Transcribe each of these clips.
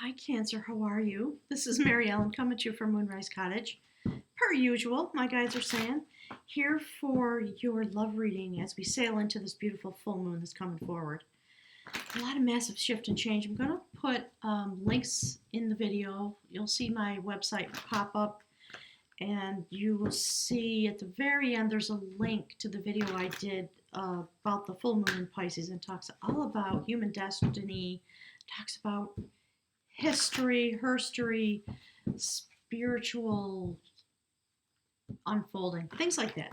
Hi, Cancer. How are you? This is Mary Ellen coming at you from Moonrise Cottage. Per usual, my guides are saying, here for your love reading as we sail into this beautiful full moon that's coming forward. A lot of massive shift and change. I'm going to put links in the video. You'll see my website pop up, and you will see at the very end there's a link to the video I did about the full moon in Pisces, and talks all about human destiny, talks about history, herstory, spiritual unfolding, things like that.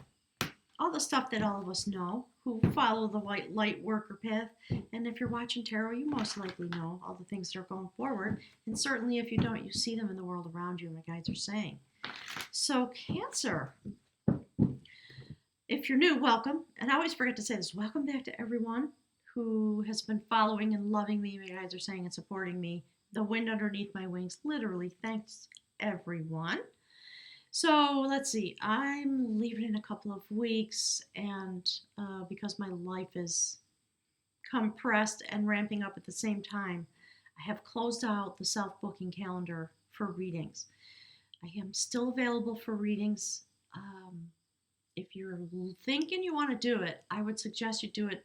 All the stuff that all of us know who follow the white light worker path. And if you're watching tarot, you most likely know all the things that are going forward. And certainly if you don't, you see them in the world around you, my guides are saying. So, Cancer, if you're new, welcome. And I always forget to say this, welcome back to everyone who has been following and loving me, my guides are saying, and supporting me. The wind underneath my wings, literally, thanks everyone. So let's see, I'm leaving in a couple of weeks, and because my life is compressed and ramping up at the same time, I have closed out the self-booking calendar for readings. I am still available for readings. If you're thinking you want to do it, I would suggest you do it,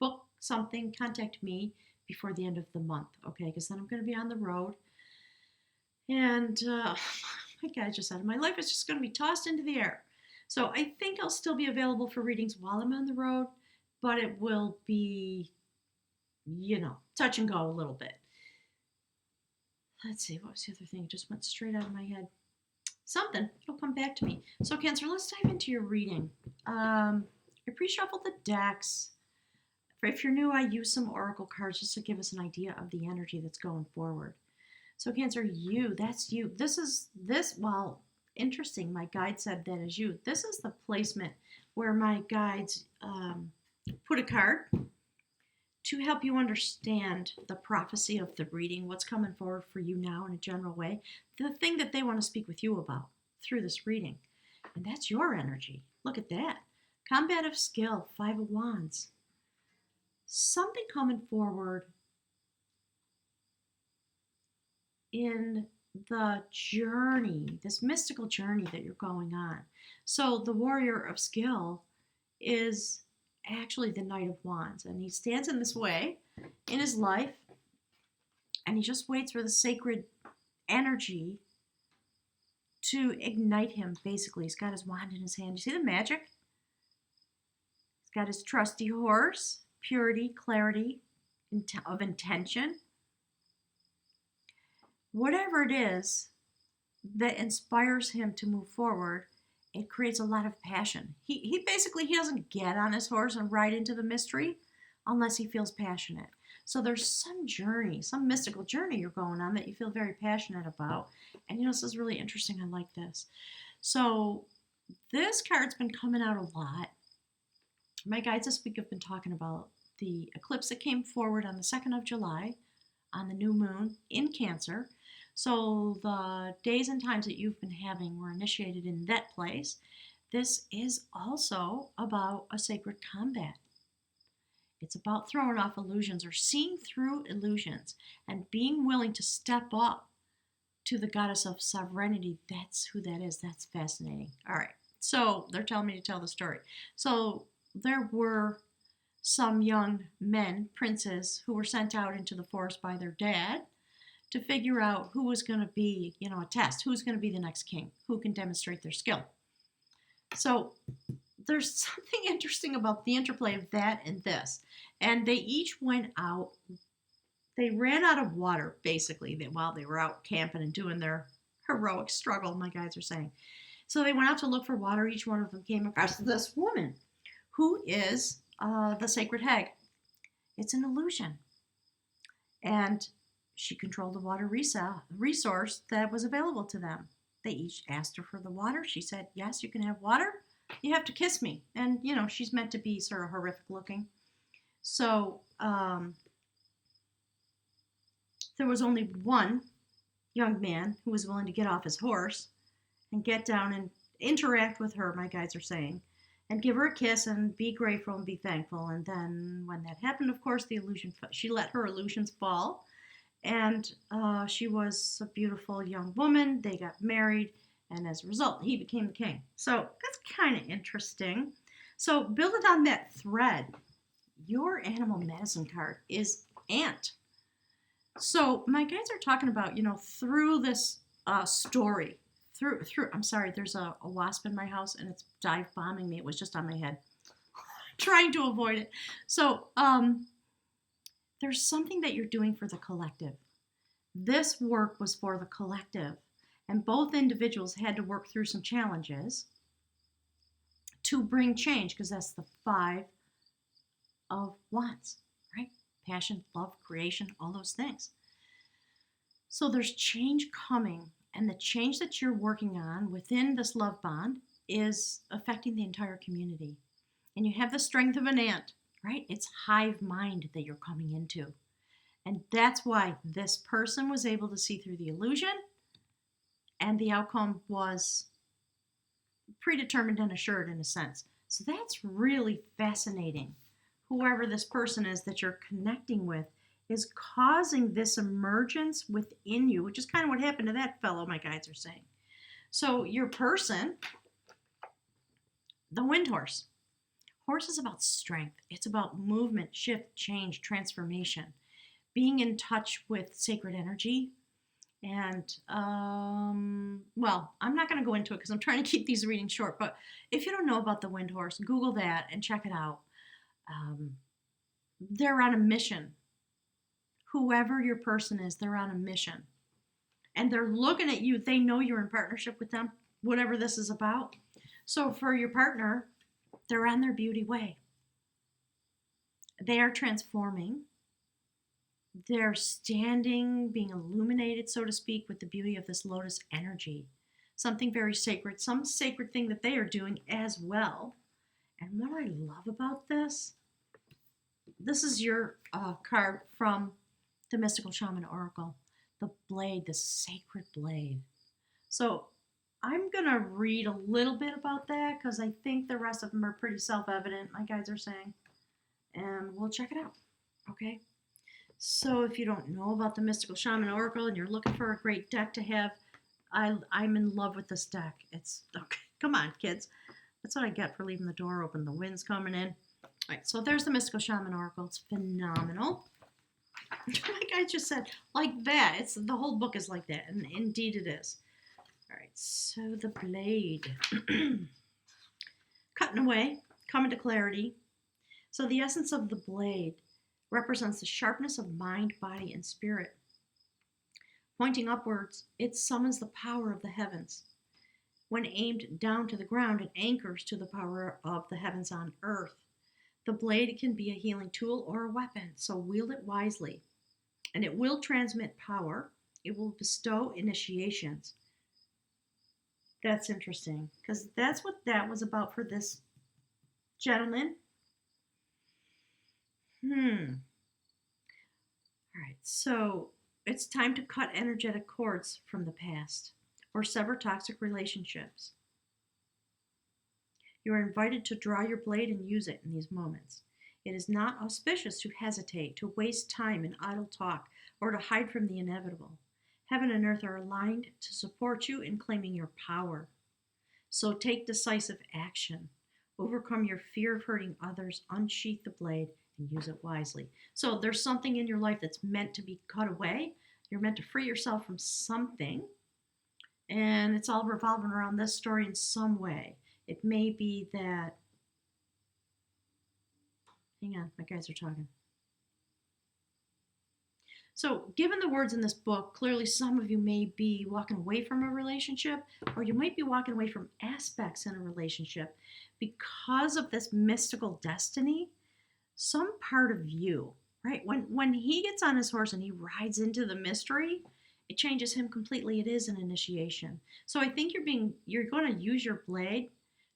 book something, contact me before the end of the month, okay? Because then I'm going to be on the road. And like I just said, my life is just going to be tossed into the air. So I think I'll still be available for readings while I'm on the road, but it will be, touch and go a little bit. Let's see, what was the other thing? It just went straight out of my head. Something, it'll come back to me. So Cancer, let's dive into your reading. I pre-shuffled the decks. If you're new, I use some oracle cards just to give us an idea of the energy that's going forward. So Cancer, that's you. Well, interesting. My guide said that is you. This is the placement where my guides put a card to help you understand the prophecy of the reading, what's coming forward for you now in a general way, the thing that they want to speak with you about through this reading. And that's your energy. Look at that. Combative skill, 5 of Wands. Something coming forward in the journey, this mystical journey that you're going on. So the warrior of skill is actually the Knight of Wands, and he stands in this way in his life, and he just waits for the sacred energy to ignite him. Basically, he's got his wand in his hand. You see the magic? He's got his trusty horse, purity, clarity of intention. Whatever it is that inspires him to move forward, it creates a lot of passion. He basically, he doesn't get on his horse and ride into the mystery unless he feels passionate. So there's some journey, some mystical journey you're going on that you feel very passionate about. And this is really interesting. I like this. So this card's been coming out a lot. My guides this week have been talking about the eclipse that came forward on the 2nd of July on the new moon in Cancer. So the days and times that you've been having were initiated in that place. This is also about a sacred combat. It's about throwing off illusions or seeing through illusions and being willing to step up to the goddess of sovereignty. That's who that is. That's fascinating. All right. So they're telling me to tell the story. So there were some young men, princes, who were sent out into the forest by their dad to figure out who was going to be, a test, who's going to be the next king, who can demonstrate their skill. So there's something interesting about the interplay of that and this. And they each went out. They ran out of water, basically, while they were out camping and doing their heroic struggle, my guides are saying. So they went out to look for water. Each one of them came across this woman who is the sacred hag. It's an illusion. And she controlled the water resource that was available to them. They each asked her for the water. She said, yes, you can have water. You have to kiss me. And, she's meant to be sort of horrific looking. So there was only one young man who was willing to get off his horse and get down and interact with her, my guides are saying, and give her a kiss and be grateful and be thankful. And then when that happened, of course, she let her illusions fall. And she was a beautiful young woman. They got married, and as a result, he became the king. So that's kind of interesting. So build it on that thread. Your animal medicine card is ant. So my guys are talking about, through this story, through. I'm sorry, there's a wasp in my house, and it's dive bombing me. It was just on my head, trying to avoid it. So there's something that you're doing for the collective. This work was for the collective, and both individuals had to work through some challenges to bring change, because that's the 5 of wands, right? Passion, love, creation, all those things. So there's change coming, and the change that you're working on within this love bond is affecting the entire community. And you have the strength of an ant, right? It's hive mind that you're coming into. And that's why this person was able to see through the illusion, and the outcome was predetermined and assured in a sense. So that's really fascinating. Whoever this person is that you're connecting with is causing this emergence within you, which is kind of what happened to that fellow, my guides are saying. So your person, the wind horse. Horse is about strength. It's about movement, shift, change, transformation, being in touch with sacred energy. And, well, I'm not going to go into it because I'm trying to keep these readings short. But if you don't know about the wind horse, Google that and check it out. They're on a mission. Whoever your person is, they're on a mission. And they're looking at you. They know you're in partnership with them, whatever this is about. So for your partner, they're on their beauty way. They are transforming. They're standing, being illuminated, so to speak, with the beauty of this lotus energy. Something very sacred, some sacred thing that they are doing as well. And what I love about this is your card from the Mystical Shaman Oracle, the blade, the sacred blade. So I'm going to read a little bit about that because I think the rest of them are pretty self-evident, my guides are saying. And we'll check it out, okay? So if you don't know about the Mystical Shaman Oracle and you're looking for a great deck to have, I'm in love with this deck. It's, okay, come on, kids. That's what I get for leaving the door open. The wind's coming in. All right, so there's the Mystical Shaman Oracle. It's phenomenal. Like I just said, like that. It's the whole book is like that, and indeed it is. All right, so the blade. Cutting away, coming to clarity. So the essence of the blade represents the sharpness of mind, body, and spirit. Pointing upwards, it summons the power of the heavens. When aimed down to the ground, it anchors to the power of the heavens on earth. The blade can be a healing tool or a weapon, so wield it wisely. And it will transmit power. It will bestow initiations. That's interesting, because that's what that was about for this gentleman. All right, so it's time to cut energetic cords from the past or sever toxic relationships. You are invited to draw your blade and use it in these moments. It is not auspicious to hesitate, to waste time in idle talk, or to hide from the inevitable. Heaven and earth are aligned to support you in claiming your power. So take decisive action. Overcome your fear of hurting others, unsheath the blade, and use it wisely. So there's something in your life that's meant to be cut away. You're meant to free yourself from something. And it's all revolving around this story in some way. It may be that, hang on, my guys are talking. So given the words in this book, clearly some of you may be walking away from a relationship, or you might be walking away from aspects in a relationship because of this mystical destiny. Some part of you, right? When he gets on his horse and he rides into the mystery, it changes him completely. It is an initiation. So I think you're going to use your blade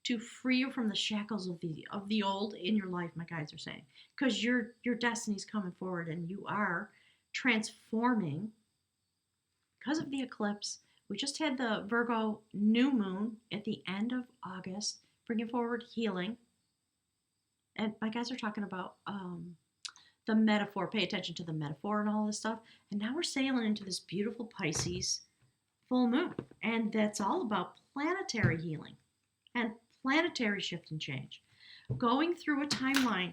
to free you from the shackles of the old in your life, my guides are saying, because your destiny's coming forward and you are transforming because of the eclipse. We just had the Virgo new moon at the end of August, bringing forward healing. And my guys are talking about the metaphor. Pay attention to the metaphor and all this stuff. And now we're sailing into this beautiful Pisces full moon. And that's all about planetary healing and planetary shift and change. Going through a timeline,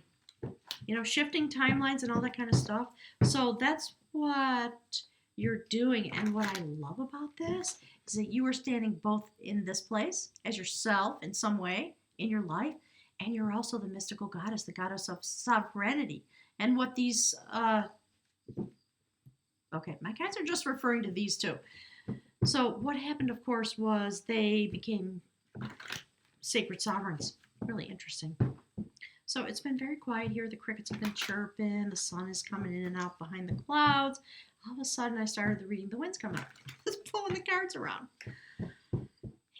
shifting timelines and all that kind of stuff. So that's what you're doing. And what I love about this is that you are standing both in this place as yourself in some way in your life, and you're also the mystical goddess, the goddess of sovereignty. And what these, my guides are just referring to these two. So what happened, of course, was they became sacred sovereigns. Really interesting. So it's been very quiet here. The crickets have been chirping. The sun is coming in and out behind the clouds. All of a sudden, I started reading. The wind's coming up. Just pulling the cards around.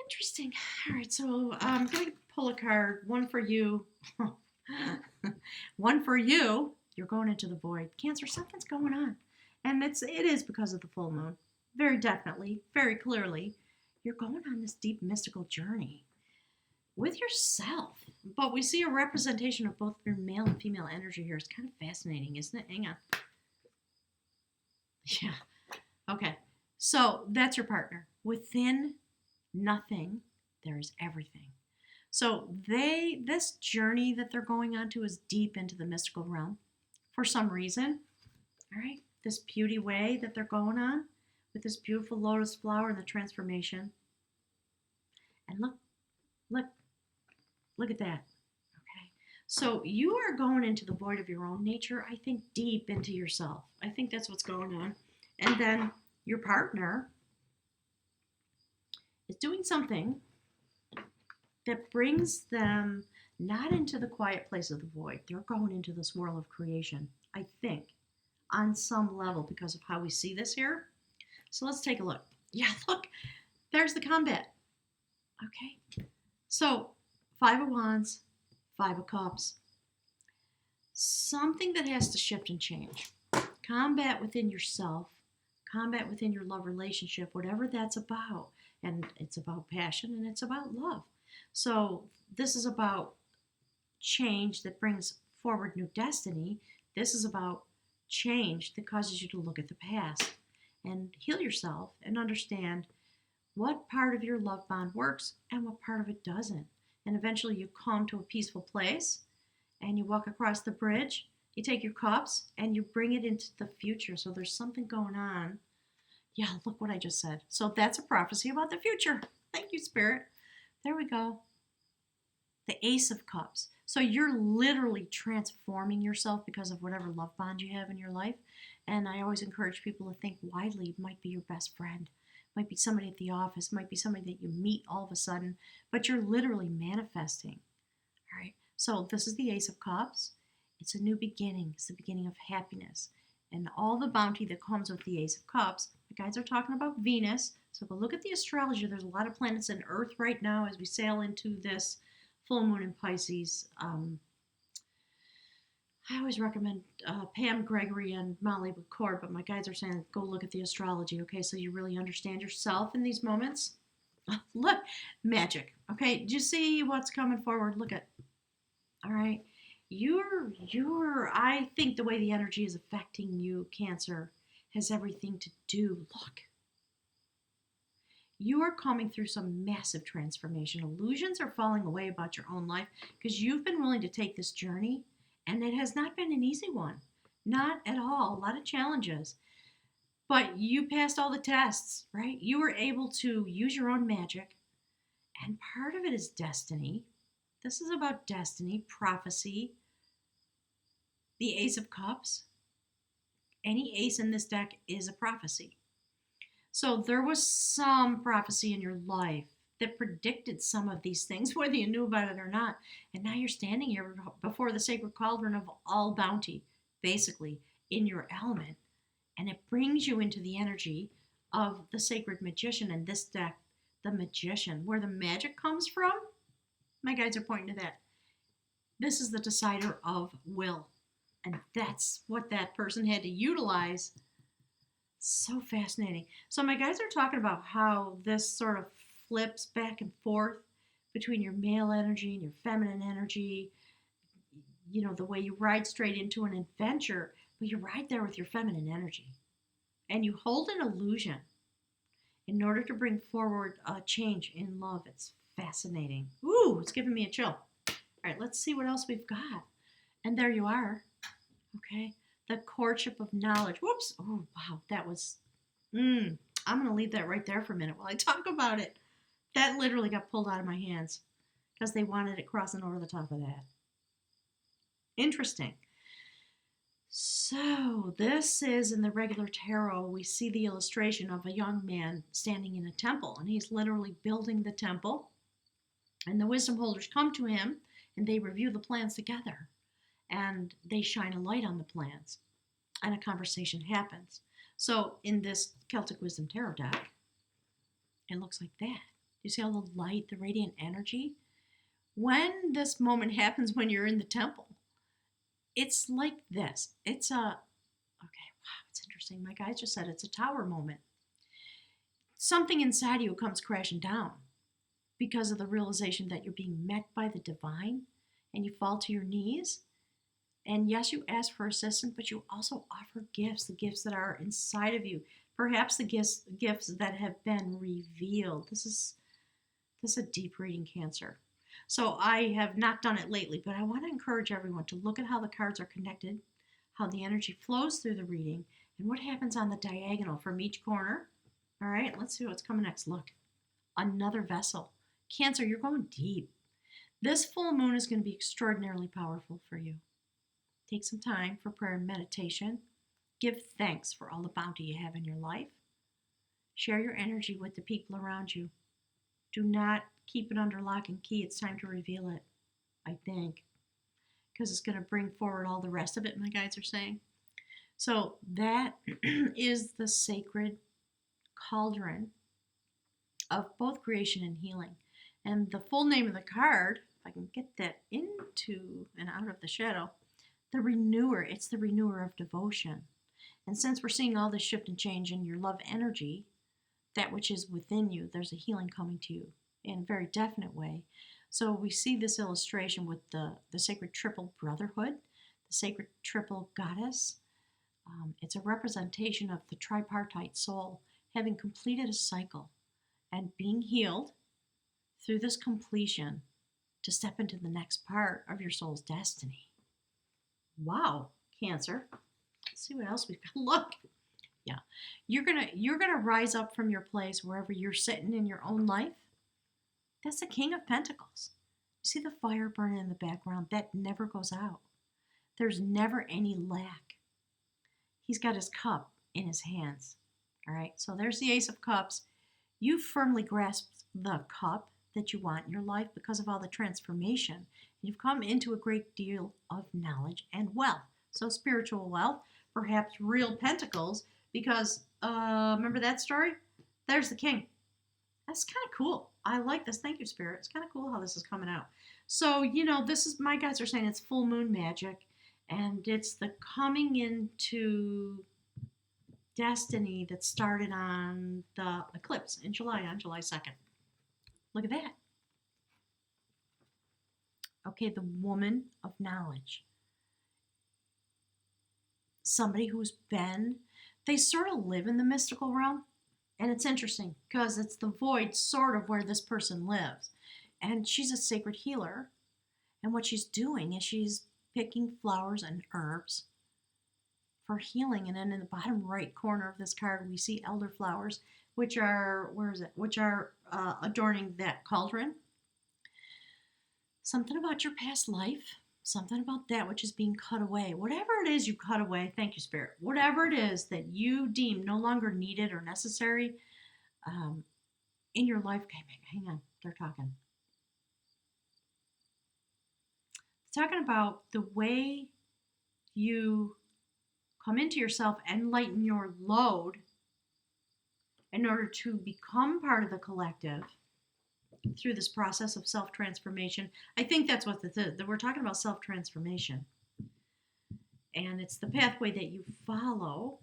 Interesting. All right, so I'm going to pull a card. One for you. One for you. You're going into the void. Cancer, something's going on. And it is because of the full moon. Very definitely, very clearly. You're going on this deep mystical journey with yourself. But we see a representation of both your male and female energy here. It's kind of fascinating, isn't it? Hang on. Yeah. Okay. So that's your partner. Within nothing, there is everything. So this journey that they're going on to is deep into the mystical realm for some reason. All right. This beauty way that they're going on with this beautiful lotus flower and the transformation. And look at that. Okay. So you are going into the void of your own nature, I think, deep into yourself. I think that's what's going on. And then your partner is doing something that brings them not into the quiet place of the void. They're going into this world of creation, I think, on some level because of how we see this here. So let's take a look. Yeah, look, there's the combat. Okay. So 5 of Wands, 5 of Cups. Something that has to shift and change. Combat within yourself, combat within your love relationship, whatever that's about. And it's about passion and it's about love. So this is about change that brings forward new destiny. This is about change that causes you to look at the past and heal yourself and understand what part of your love bond works and what part of it doesn't. And eventually you come to a peaceful place and you walk across the bridge, you take your cups and you bring it into the future. So there's something going on. Yeah, look what I just said. So that's a prophecy about the future. Thank you, Spirit. There we go. The Ace of Cups. So you're literally transforming yourself because of whatever love bond you have in your life. And I always encourage people to think widely. It might be your best friend. Might be somebody at the office, might be somebody that you meet all of a sudden, but you're literally manifesting. All right. So this is the Ace of Cups. It's a new beginning. It's the beginning of happiness. And all the bounty that comes with the Ace of Cups. The guys are talking about Venus. So go look at the astrology. There's a lot of planets in Earth right now as we sail into this full moon in Pisces. I always recommend Pam Gregory and Molly McCord, but my guides are saying go look at the astrology, okay, so you really understand yourself in these moments. Look, magic, okay? Do you see what's coming forward? Look at, all right? I think the way the energy is affecting you, Cancer, has everything to do. Look. You are coming through some massive transformation. Illusions are falling away about your own life because you've been willing to take this journey. And it has not been an easy one. Not at all. A lot of challenges. But you passed all the tests, right? You were able to use your own magic. And part of it is destiny. This is about destiny, prophecy. The Ace of Cups. Any ace in this deck is a prophecy. So there was some prophecy in your life that predicted some of these things, whether you knew about it or not. And now you're standing here before the sacred cauldron of all bounty, basically, in your element. And it brings you into the energy of the sacred magician. And this deck, the magician, where the magic comes from, my guides are pointing to that. This is the decider of will. And that's what that person had to utilize. So fascinating. So my guides are talking about how this sort of flips back and forth between your male energy and your feminine energy. the way you ride straight into an adventure, but you ride there with your feminine energy. And you hold an illusion in order to bring forward a change in love. It's fascinating. Ooh, it's giving me a chill. All right, let's see what else we've got. And there you are. Okay. The courtship of knowledge. Whoops. Oh, wow. That was, I'm going to leave that right there for a minute while I talk about it. That literally got pulled out of my hands because they wanted it crossing over the top of that. Interesting. So, this is in the regular tarot, we see the illustration of a young man standing in a temple, and he's literally building the temple. And the wisdom holders come to him and they review the plans together, and they shine a light on the plans, and a conversation happens. So, in this Celtic Wisdom Tarot deck, it looks like that. You see all the light, the radiant energy? When this moment happens when you're in the temple, it's like this. It's okay, wow, it's interesting. My guys just said it's a tower moment. Something inside you comes crashing down because of the realization that you're being met by the divine, and you fall to your knees. And yes, you ask for assistance, but you also offer gifts, the gifts that are inside of you, perhaps the gifts that have been revealed. This is a deep reading, Cancer. So I have not done it lately, but I want to encourage everyone to look at how the cards are connected, how the energy flows through the reading, and what happens on the diagonal from each corner. All right, let's see what's coming next. Look, another vessel. Cancer, you're going deep. This full moon is going to be extraordinarily powerful for you. Take some time for prayer and meditation. Give thanks for all the bounty you have in your life. Share your energy with the people around you. Do not keep it under lock and key. It's time to reveal it, I think, because it's going to bring forward all the rest of it, my guides are saying. So that is the sacred cauldron of both creation and healing. And the full name of the card, if I can get that into and out of the shadow, the renewer. It's the renewer of devotion. And since we're seeing all this shift and change in your love energy, that which is within you, there's a healing coming to you in a very definite way. So we see this illustration with the sacred triple brotherhood, the sacred triple goddess. It's a representation of the tripartite soul having completed a cycle and being healed through this completion to step into the next part of your soul's destiny. Wow, Cancer. Let's see what else we've got. Look. Yeah. You're gonna rise up from your place wherever you're sitting in your own life. That's the King of Pentacles. You see the fire burning in the background? That never goes out. There's never any lack. He's got his cup in his hands. All right, so there's the Ace of Cups. You firmly grasped the cup that you want in your life because of all the transformation. You've come into a great deal of knowledge and wealth. So spiritual wealth, perhaps real pentacles, because remember that story? There's the king. That's kind of cool. I like this. Thank you, Spirit. It's kind of cool how this is coming out. So, this is, my guys are saying it's full moon magic, and it's the coming into destiny that started on the eclipse on July 2nd. Look at that. Okay, the woman of knowledge. Somebody who's they sort of live in the mystical realm. And it's interesting because it's the void sort of where this person lives. And she's a sacred healer. And what she's doing is she's picking flowers and herbs for healing. And then in the bottom right corner of this card, we see elderflowers, which are, Which are adorning that cauldron. Something about your past life. Something about that which is being cut away. Whatever it is you cut away, thank you, Spirit. Whatever it is that you deem no longer needed or necessary in your life. Okay, hang on, they're talking. It's talking about the way you come into yourself and lighten your load in order to become part of the collective through this process of self-transformation. I think that's what we're talking about, self-transformation. And it's the pathway that you follow.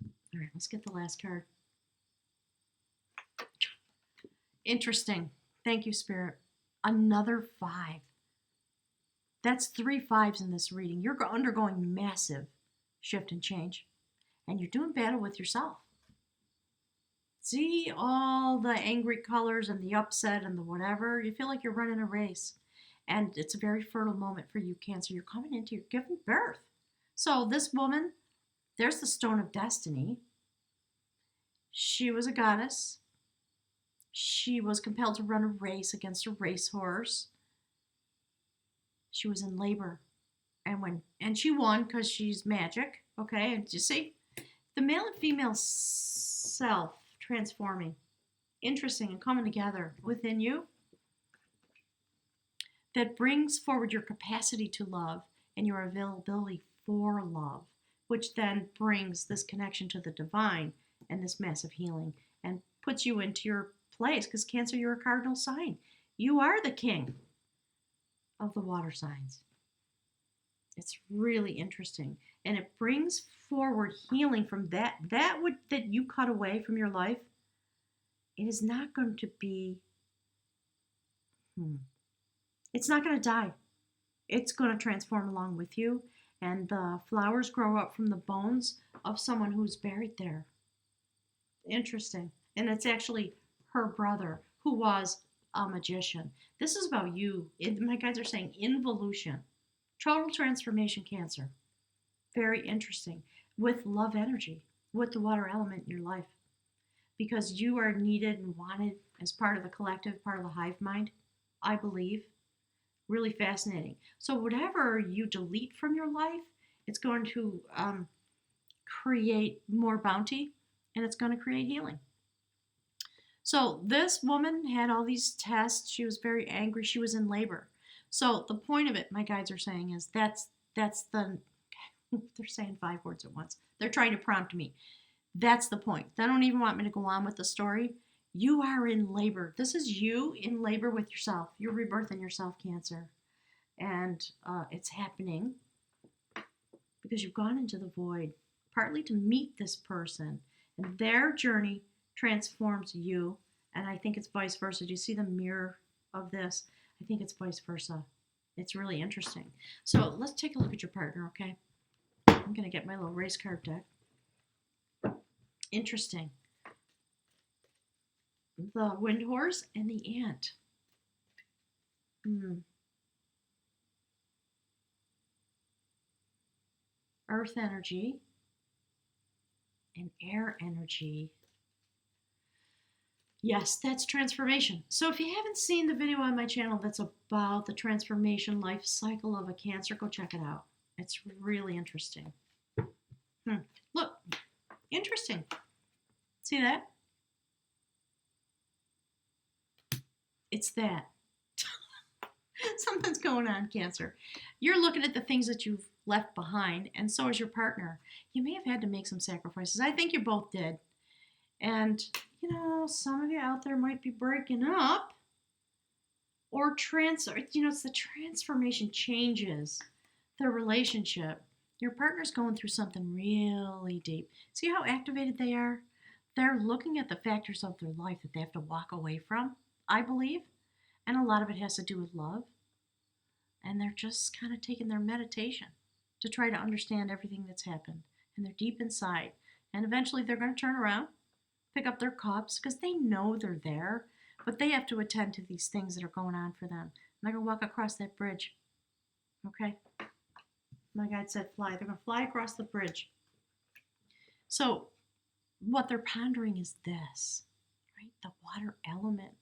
All right, let's get the last card. Interesting. Thank you, Spirit. Another 5. That's 3 5s in this reading. You're undergoing massive shift and change, and you're doing battle with yourself. See all the angry colors and the upset and the whatever. You feel like you're running a race. And it's a very fertile moment for you, Cancer. You're coming into your giving birth. So this woman, there's the Stone of Destiny. She was a goddess. She was compelled to run a race against a racehorse. She was in labor. And she won because she's magic. Okay, and you see, the male and female self transforming, interesting, and coming together within you, that brings forward your capacity to love and your availability for love, which then brings this connection to the divine and this massive healing and puts you into your place, because Cancer, you're a cardinal sign. You are the king of the water signs. It's really interesting, and it brings forward healing from that you cut away from your life. It is not going to be it's not going to die. It's going to transform along with you, and the flowers grow up from the bones of someone who's buried there. Interesting. And it's actually her brother, who was a magician. This is about you. My guides are saying involution, total transformation, Cancer. Very interesting. With love energy, with the water element in your life, because you are needed and wanted as part of the collective, part of the hive mind, I believe. Really fascinating. So whatever you delete from your life, it's going to create more bounty, and it's going to create healing. So this woman had all these tests. She was very angry. She was in labor. So the point of it, my guides are saying, is that's the, they're saying 5 words at once. They're trying to prompt me. That's the point. They don't even want me to go on with the story. You are in labor. This is you in labor with yourself. You're rebirthing yourself, Cancer. And it's happening because you've gone into the void, partly to meet this person. And their journey transforms you. And I think it's vice versa. Do you see the mirror of this? I think it's vice versa. It's really interesting. So let's take a look at your partner, okay? I'm going to get my little race card deck. Interesting. The wind horse and the ant. Earth energy and air energy. Yes, that's transformation. So if you haven't seen the video on my channel that's about the transformation life cycle of a Cancer, go check it out. It's really interesting. Look, interesting. See that? It's that. Something's going on, Cancer. You're looking at the things that you've left behind, and so is your partner. You may have had to make some sacrifices. I think you both did. And, some of you out there might be breaking up or it's the transformation changes the relationship. Your partner's going through something really deep. See how activated they are? They're looking at the factors of their life that they have to walk away from, I believe. And a lot of it has to do with love. And they're just kind of taking their meditation to try to understand everything that's happened. And they're deep inside. And eventually they're going to turn around, pick up their cups, because they know they're there. But they have to attend to these things that are going on for them. And they're going to walk across that bridge. Okay? My guide said fly. They're going to fly across the bridge. So what they're pondering is this, right? The water element,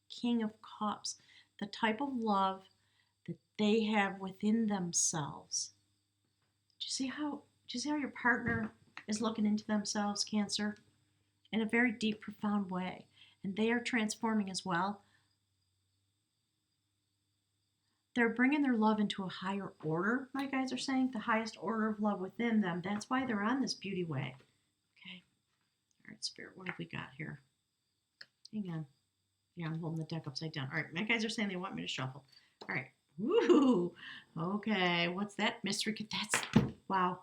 King of Cups, the type of love that they have within themselves. Do you see how your partner is looking into themselves, Cancer, in a very deep, profound way? And they are transforming as well. They're bringing their love into a higher order, my guides are saying, the highest order of love within them. That's why they're on this beauty way. Okay. All right, Spirit, what have we got here? Hang on. Yeah, I'm holding the deck upside down. All right, my guys are saying they want me to shuffle. All right. Woo! Okay, what's that mystery? Wow.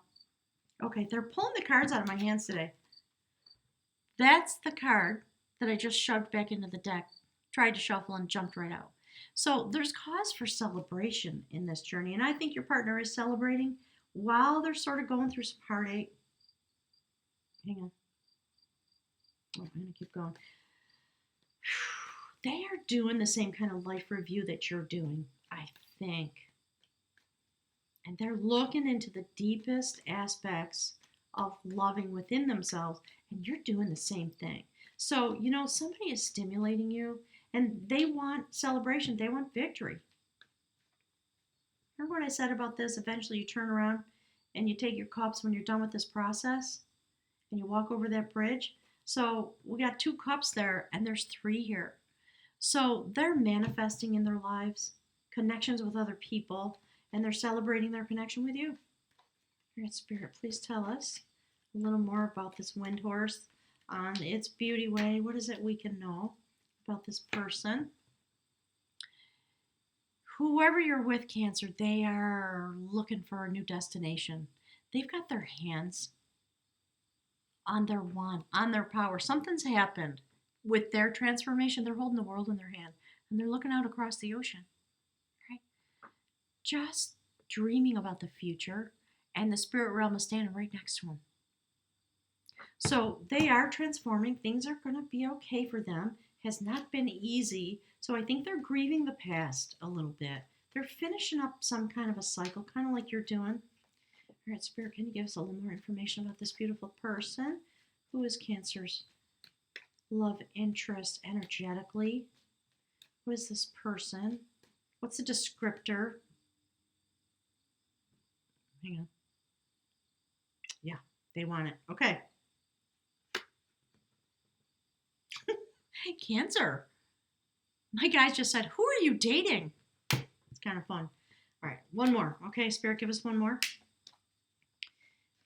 Okay, they're pulling the cards out of my hands today. That's the card that I just shoved back into the deck, tried to shuffle, and jumped right out. So there's cause for celebration in this journey. And I think your partner is celebrating while they're sort of going through some heartache. Hang on. Oh, I'm going to keep going. They are doing the same kind of life review that you're doing, I think. And they're looking into the deepest aspects of loving within themselves, and you're doing the same thing. So, somebody is stimulating you, and they want celebration, they want victory. Remember what I said about this? Eventually, you turn around and you take your cups when you're done with this process, and you walk over that bridge. So, we got 2 cups there, and there's 3 here. So, they're manifesting in their lives connections with other people, and they're celebrating their connection with you. All right, Spirit, please tell us a little more about this wind horse on its beauty way. What is it we can know about this person? Whoever you're with, Cancer, they are looking for a new destination. They've got their hands on their wand, on their power. Something's happened with their transformation. They're holding the world in their hand, and they're looking out across the ocean. Right? Just dreaming about the future, and the spirit realm is standing right next to them. So they are transforming. Things are going to be okay for them. Has not been easy. So I think they're grieving the past a little bit. They're finishing up some kind of a cycle, kind of like you're doing. All right, Spirit, can you give us a little more information about this beautiful person? Who is Cancer's love interest energetically? Who is this person? What's the descriptor? Hang on. Yeah, they want it. Okay. Hey, Cancer. My guys just said, who are you dating? It's kind of fun. All right, one more. Okay, Spirit, give us one more.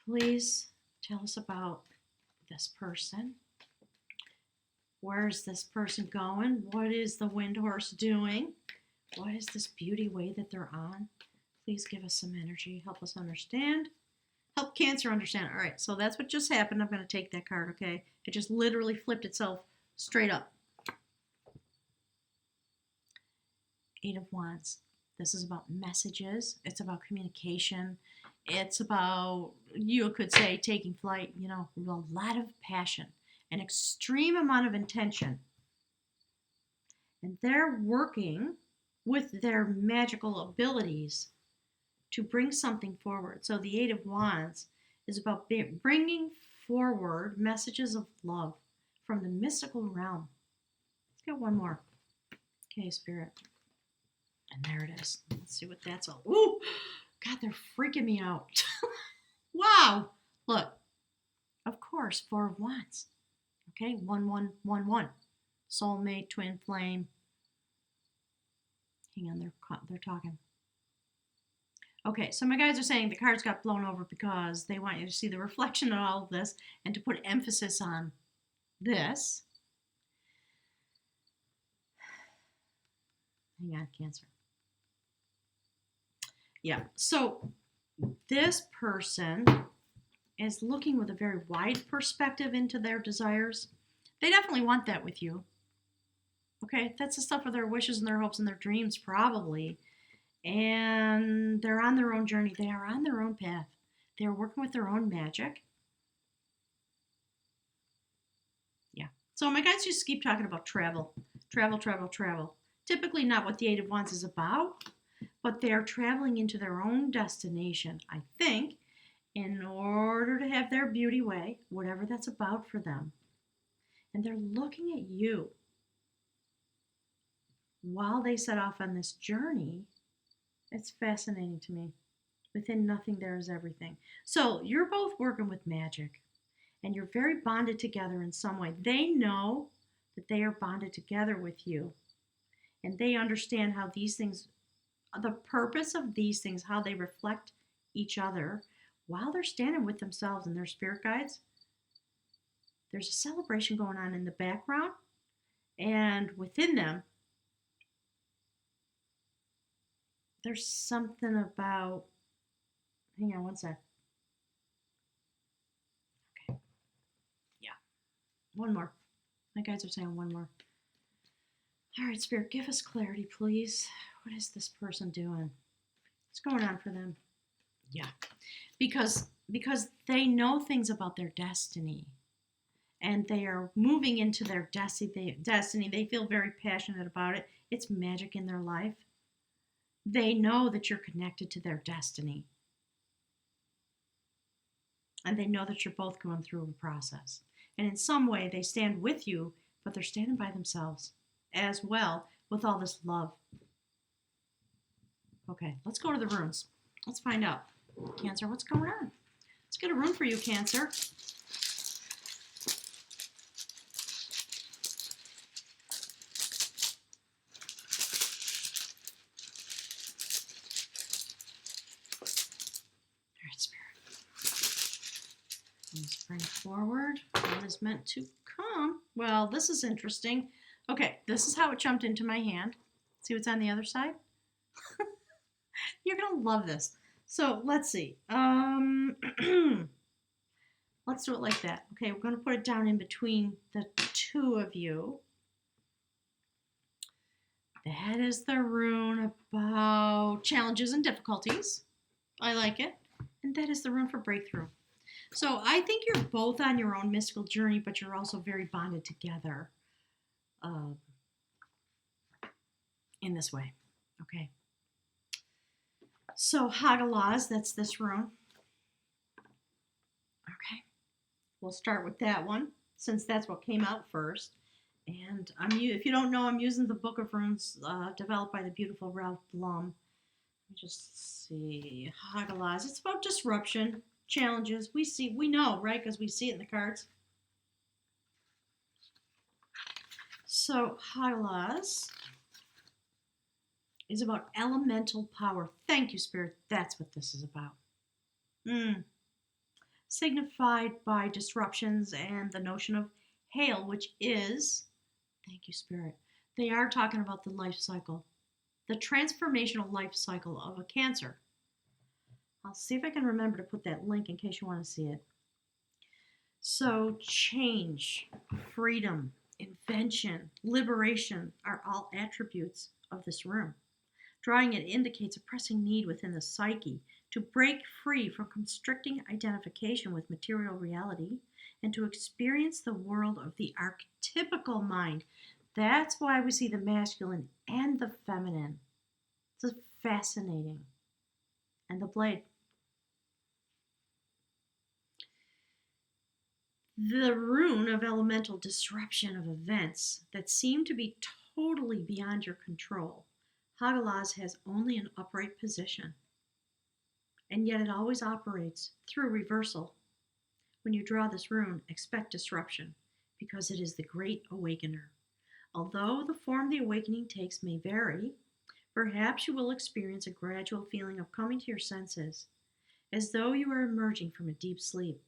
Please tell us about this person. Where's this person going? What is the wind horse doing? What is this beauty way that they're on? Please give us some energy. Help us understand. Help Cancer understand. All right, so that's what just happened. I'm going to take that card, okay? It just literally flipped itself straight up. 8 of Wands. This is about messages. It's about communication. It's about, you could say, taking flight. A lot of passion, an extreme amount of intention. And they're working with their magical abilities to bring something forward. So the 8 of Wands is about bringing forward messages of love from the mystical realm. Let's get one more. Okay, Spirit. And there it is. Let's see what that's all. Ooh, God, they're freaking me out. Wow. Look, of course, 4 of Wands. Okay, 1-1-1-1. Soulmate, twin flame. Hang on, they're talking. Okay, so my guys are saying the cards got blown over because they want you to see the reflection of all of this and to put emphasis on this. Hang on, Cancer. Yeah, so this person is looking with a very wide perspective into their desires. They definitely want that with you. Okay, that's the stuff of their wishes and their hopes and their dreams, probably. And they're on their own journey. They are on their own path. They're working with their own magic. Yeah. So my guys just keep talking about travel. Travel, travel, travel. Typically not what the 8 of Wands is about, but they are traveling into their own destination, I think, in order to have their beauty way, whatever that's about for them. And they're looking at you while they set off on this journey. It's fascinating to me. Within nothing, there is everything. So you're both working with magic, and you're very bonded together in some way. They know that they are bonded together with you, and they understand how these things, the purpose of these things, how they reflect each other while they're standing with themselves and their spirit guides. There's a celebration going on in the background, and within them, there's something about, hang on one sec. Okay. Yeah. One more. My guys are saying one more. All right, Spirit, give us clarity, please. What is this person doing? What's going on for them? Yeah, because they know things about their destiny, and they are moving into their destiny. They feel very passionate about it. It's magic in their life. They know that you're connected to their destiny, and they know that you're both going through a process. And in some way, they stand with you, but they're standing by themselves as well with all this love. Okay, let's go to the runes. Let's find out. Cancer, what's going on? Let's get a rune for you, Cancer. All right, Spirit. Let's bring forward what is meant to come. Well, this is interesting. Okay, this is how it jumped into my hand. See what's on the other side? You're going to love this. So let's see. Let's do it like that. Okay, we're going to put it down in between the two of you. That is the rune about challenges and difficulties. I like it. And that is the rune for breakthrough. So I think you're both on your own mystical journey, but you're also very bonded together in this way. Okay. So Hagalaz, that's this rune. Okay. We'll start with that one, since that's what came out first. And if you don't know, I'm using the Book of Runes developed by the beautiful Ralph Blum. Let me just see. Hagalaz. It's about disruption, challenges. We know, right? Because we see it in the cards. So Hagalaz is about elemental power. Thank you, Spirit. That's what this is about. Signified by disruptions and the notion of hail, which is, thank you, Spirit. They are talking about the life cycle, the transformational life cycle of a Cancer. I'll see if I can remember to put that link in case you want to see it. So change, freedom, invention, liberation are all attributes of this rune. Drawing it indicates a pressing need within the psyche to break free from constricting identification with material reality and to experience the world of the archetypical mind. That's why we see the masculine and the feminine. It's fascinating. And the blade. The rune of elemental disruption of events that seem to be totally beyond your control. Hagalaz has only an upright position, and yet it always operates through reversal. When you draw this rune, expect disruption, because it is the great awakener. Although the form the awakening takes may vary, perhaps you will experience a gradual feeling of coming to your senses, as though you are emerging from a deep sleep.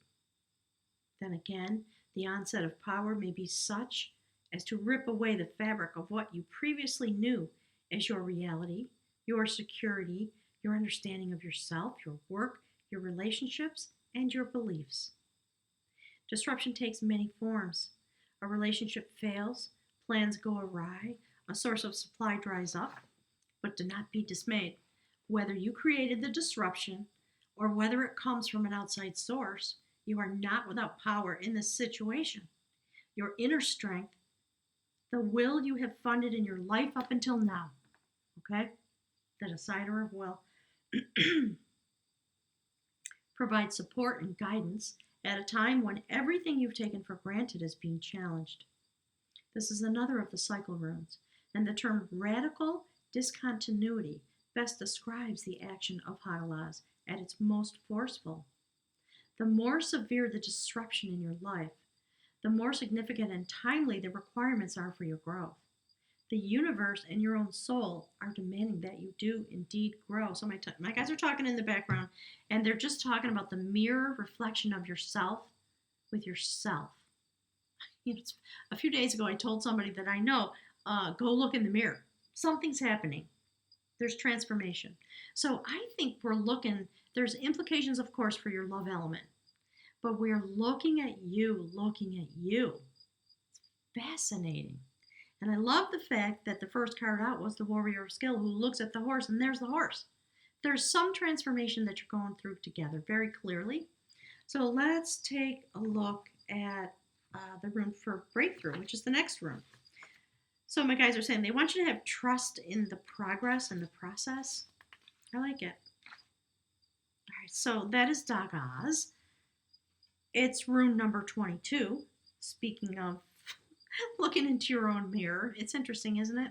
Then again, the onset of power may be such as to rip away the fabric of what you previously knew as your reality, your security, your understanding of yourself, your work, your relationships, and your beliefs. Disruption takes many forms. A relationship fails, plans go awry, a source of supply dries up. But do not be dismayed. Whether you created the disruption or whether it comes from an outside source, you are not without power in this situation. Your inner strength, the will you have funded in your life up until now, okay? The decider of will provides support and guidance at a time when everything you've taken for granted is being challenged. This is another of the cycle runes, and the term radical discontinuity best describes the action of Hagalaz at its most forceful. The more severe the disruption in your life, the more significant and timely the requirements are for your growth. The universe and your own soul are demanding that you do indeed grow. So my guys are talking in the background, and they're just talking about the mirror reflection of yourself with yourself. A few days ago, I told somebody that I know, go look in the mirror. Something's happening. There's transformation. So I think there's implications, of course, for your love element. But we're looking at you. It's fascinating. And I love the fact that the first card out was the Warrior of Skill, who looks at the horse, and there's the horse. There's some transformation that you're going through together very clearly. So let's take a look at the rune for breakthrough, which is the next rune. So my guys are saying they want you to have trust in the progress and the process. I like it. All right, so that is Dagaz. It's rune number 22. Speaking of looking into your own mirror, it's interesting, isn't it?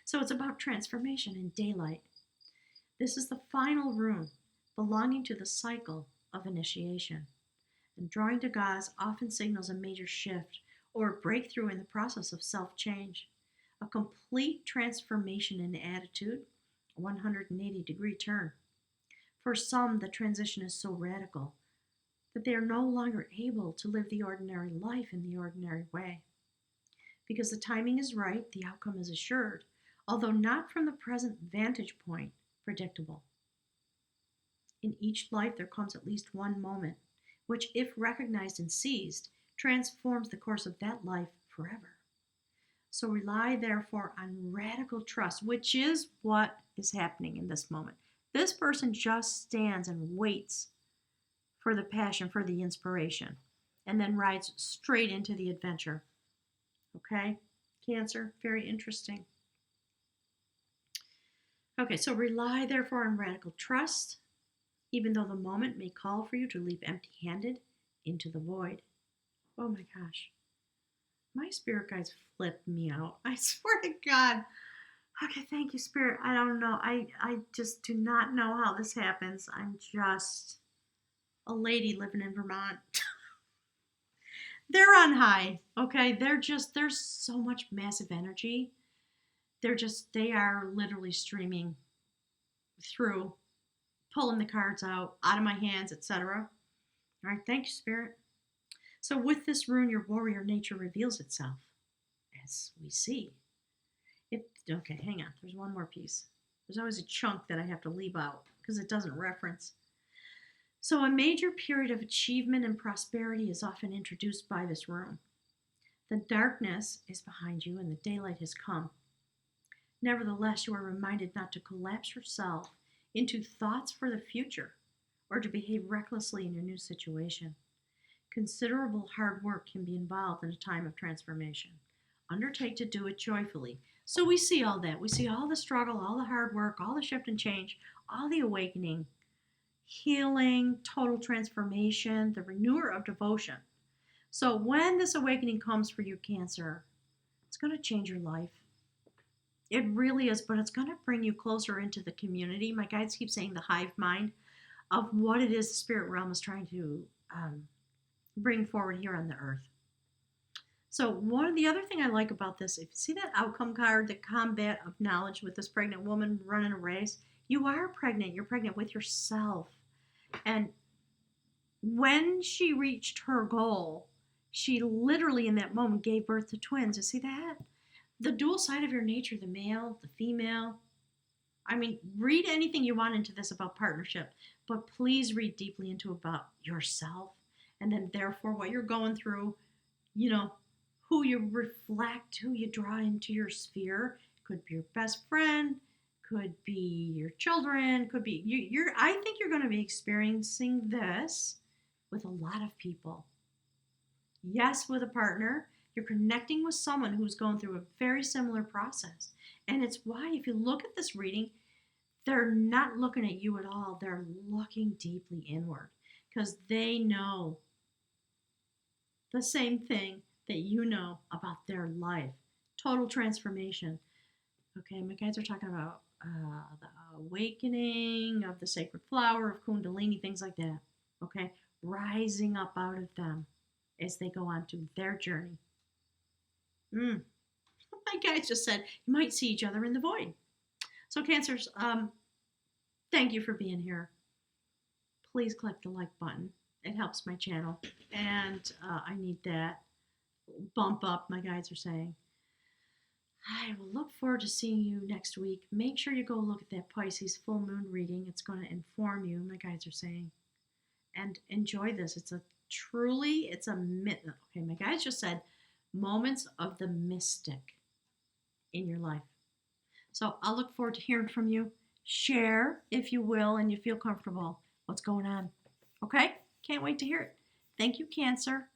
So it's about transformation in daylight. This is the final rune belonging to the cycle of initiation. And drawing Dagaz often signals a major shift or a breakthrough in the process of self-change, a complete transformation in attitude, a 180-degree turn. For some, the transition is so radical that they are no longer able to live the ordinary life in the ordinary way. Because the timing is right, the outcome is assured, although not from the present vantage point predictable. In each life, there comes at least one moment, which, if recognized and seized, transforms the course of that life forever. So rely, therefore, on radical trust, which is what is happening in this moment. This person just stands and waits for the passion, for the inspiration, and then rides straight into the adventure. Okay, Cancer, very interesting. Okay, so rely, therefore, on radical trust, even though the moment may call for you to leap empty-handed into the void. Oh my gosh. My spirit guides flipped me out. I swear to God. Okay, thank you, Spirit. I don't know. I just do not know how this happens. I'm just a lady living in Vermont. They're on high, okay? There's so much massive energy. They are literally streaming through, pulling the cards out of my hands, etc. All right, thank you, Spirit. So with this rune, your warrior nature reveals itself, as we see. Okay, hang on. There's one more piece. There's always a chunk that I have to leave out because it doesn't reference. So a major period of achievement and prosperity is often introduced by this rune. The darkness is behind you and the daylight has come. Nevertheless, you are reminded not to collapse yourself into thoughts for the future or to behave recklessly in your new situation. Considerable hard work can be involved in a time of transformation. Undertake to do it joyfully. So we see all that. We see all the struggle, all the hard work, all the shift and change, all the awakening, healing, total transformation, the renewer of devotion. So when this awakening comes for you, Cancer, it's going to change your life. It really is, but it's going to bring you closer into the community. My guides keep saying the hive mind of what it is the spirit realm is trying to bring forward here on the earth. So one of the other thing I like about this, if you see that outcome card, the combat of knowledge with this pregnant woman running a race, you are pregnant. You're pregnant with yourself. And when she reached her goal, she literally in that moment gave birth to twins. You see that? The dual side of your nature, the male, the female. I mean, read anything you want into this about partnership, but please read deeply into about yourself. And then therefore what you're going through, who you reflect, who you draw into your sphere. Could be your best friend, could be your children, could be I think you're going to be experiencing this with a lot of people. Yes, with a partner, you're connecting with someone who's going through a very similar process. And it's why if you look at this reading, they're not looking at you at all. They're looking deeply inward because they know the same thing that you know about their life. Total transformation. Okay, my guides are talking about the awakening of the sacred flower of Kundalini, things like that. Okay, rising up out of them as they go on to their journey. My guides just said you might see each other in the void. So Cancers, thank you for being here. Please click the like button. It helps my channel, and I need that bump up, my guides are saying. I will look forward to seeing you next week. Make sure you go look at that Pisces full moon reading. It's going to inform you, my guides are saying. And enjoy this. It's a okay, my guides just said moments of the mystic. in your life. So I'll look forward to hearing from you. Share, if you will, and you feel comfortable, what's going on. Okay? Can't wait to hear it. Thank you, Cancer.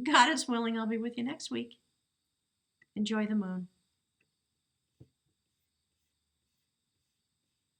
God is willing, I'll be with you next week. Enjoy the moon.